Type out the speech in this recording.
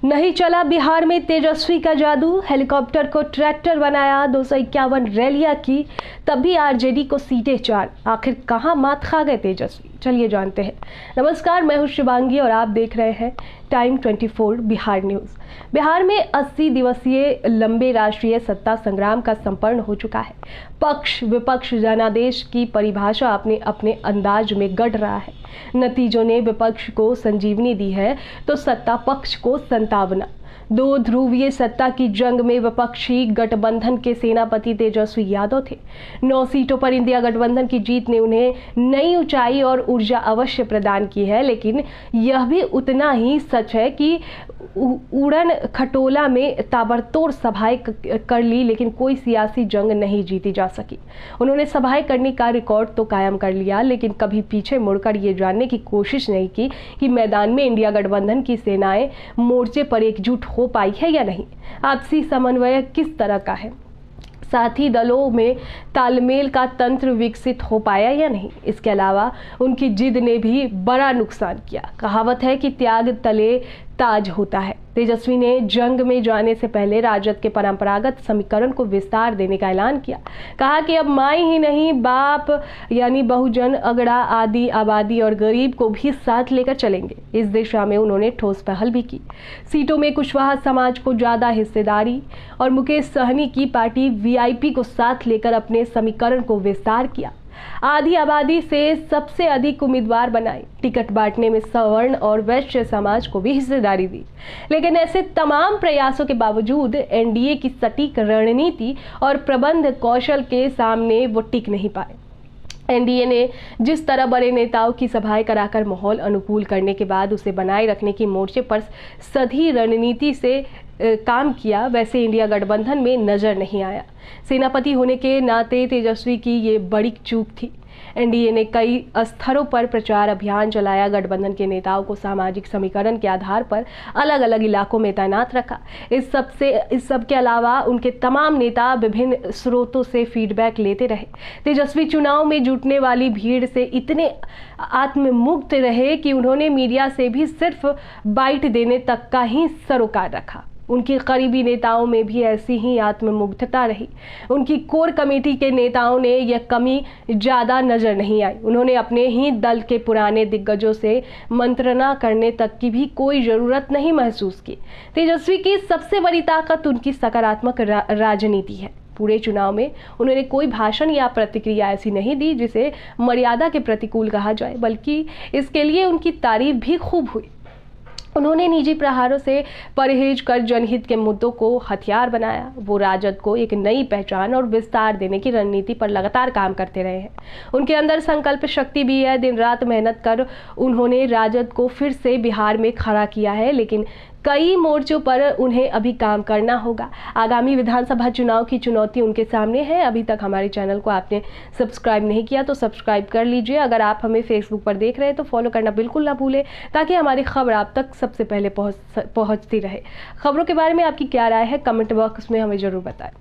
नहीं चला बिहार में तेजस्वी का जादू, हेलीकॉप्टर को ट्रैक्टर बनाया, 251 रैलियां की, तब भी आरजेडी को सीटें 4। आखिर कहां मात खा गए तेजस्वी, चलिए जानते हैं। नमस्कार, मैं हूं शिवांगी और आप देख रहे हैं टाइम 24 बिहार न्यूज़। बिहार में 80 दिवसीय लंबे राष्ट्रीय सत्ता संग्राम का संपन्न हो चुका है। पक्ष विपक्ष जनादेश की परिभाषा अपने अपने अंदाज में गढ़ रहा है। नतीजों ने विपक्ष को संजीवनी दी है तो सत्ता पक्ष को संतावना। दो ध्रुवीय सत्ता की जंग में विपक्षी गठबंधन के सेनापति तेजस्वी यादव थे। 9 सीटों पर इंडिया गठबंधन की जीत ने उन्हें नई ऊंचाई और ऊर्जा अवश्य प्रदान की है, लेकिन यह भी उतना ही सच है कि उड़न खटोला में ताबड़तोड़ सभाएं कर ली, लेकिन कोई सियासी जंग नहीं जीती जा सकी। उन्होंने सभाएं करने का रिकॉर्ड तो कायम कर लिया, लेकिन कभी पीछे मुड़कर ये जानने की कोशिश नहीं की कि मैदान में इंडिया गठबंधन की सेनाएं मोर्चे पर एकजुट हो पाई है या नहीं, आपसी समन्वय किस तरह का है, साथी दलों में तालमेल का तंत्र विकसित हो पाया या नहीं। इसके अलावा उनकी जिद ने भी बड़ा नुकसान किया। कहावत है कि त्याग तले ताज होता है। तेजस्वी ने जंग में जाने से पहले राजद के परंपरागत समीकरण को विस्तार देने का ऐलान किया। कहा कि अब माई ही नहीं, बाप यानी बहुजन, अगड़ा, आदि, आबादी और गरीब को भी साथ लेकर चलेंगे। इस दिशा में उन्होंने ठोस पहल भी की। सीटों में कुशवाहा समाज को ज्यादा हिस्सेदारी और मुकेश सहनी की पार्टी वीआईपी को साथ लेकर अपने समीकरण को विस्तार किया। आधी आबादी से सबसे अधिक उम्मीदवार बनाए। टिकट बांटने में सवर्ण और वैश्य समाज को भी हिस्सेदारी दी। लेकिन ऐसे तमाम प्रयासों के बावजूद एनडीए की सटीक रणनीति और प्रबंध कौशल के सामने वो टिक नहीं पाए। एनडीए ने जिस तरह बड़े नेताओं की सभाएं कराकर माहौल अनुकूल करने के बाद उसे बनाए रखने की मोर्चे पर सधी रणनीति से काम किया, वैसे इंडिया गठबंधन में नजर नहीं आया। सेनापति होने के नाते तेजस्वी की ये बड़ी चूक थी। एनडीए ने कई स्तरों पर प्रचार अभियान चलाया, गठबंधन के नेताओं को सामाजिक समीकरण के आधार पर अलग अलग इलाकों में तैनात रखा। इस सब के अलावा उनके तमाम नेता विभिन्न स्रोतों से फीडबैक लेते रहे। तेजस्वी चुनाव में जुटने वाली भीड़ से इतने आत्ममुक्त रहे कि उन्होंने मीडिया से भी सिर्फ बाइट देने तक का ही सरोकार रखा। उनकी करीबी नेताओं में भी ऐसी ही आत्ममुग्धता रही। उनकी कोर कमेटी के नेताओं ने यह कमी ज्यादा नजर नहीं आई। उन्होंने अपने ही दल के पुराने दिग्गजों से मंत्रणा करने तक की भी कोई जरूरत नहीं महसूस की। तेजस्वी की सबसे बड़ी ताकत उनकी सकारात्मक राजनीति है। पूरे चुनाव में उन्होंने कोई भाषण या प्रतिक्रिया ऐसी नहीं दी जिसे मर्यादा के प्रतिकूल कहा जाए, बल्कि इसके लिए उनकी तारीफ भी खूब हुई। उन्होंने निजी प्रहारों से परहेज कर जनहित के मुद्दों को हथियार बनाया। वो राजद को एक नई पहचान और विस्तार देने की रणनीति पर लगातार काम करते रहे हैं। उनके अंदर संकल्प शक्ति भी है। दिन रात मेहनत कर उन्होंने राजद को फिर से बिहार में खड़ा किया है, लेकिन कई मोर्चों पर उन्हें अभी काम करना होगा। आगामी विधानसभा चुनाव की चुनौती उनके सामने है। अभी तक हमारे चैनल को आपने सब्सक्राइब नहीं किया तो सब्सक्राइब कर लीजिए। अगर आप हमें फेसबुक पर देख रहे हैं तो फॉलो करना बिल्कुल ना भूलें, ताकि हमारी खबर आप तक सबसे पहले पहुंचती रहे। खबरों के बारे में आपकी क्या राय है, कमेंट बॉक्स में हमें जरूर बताएं।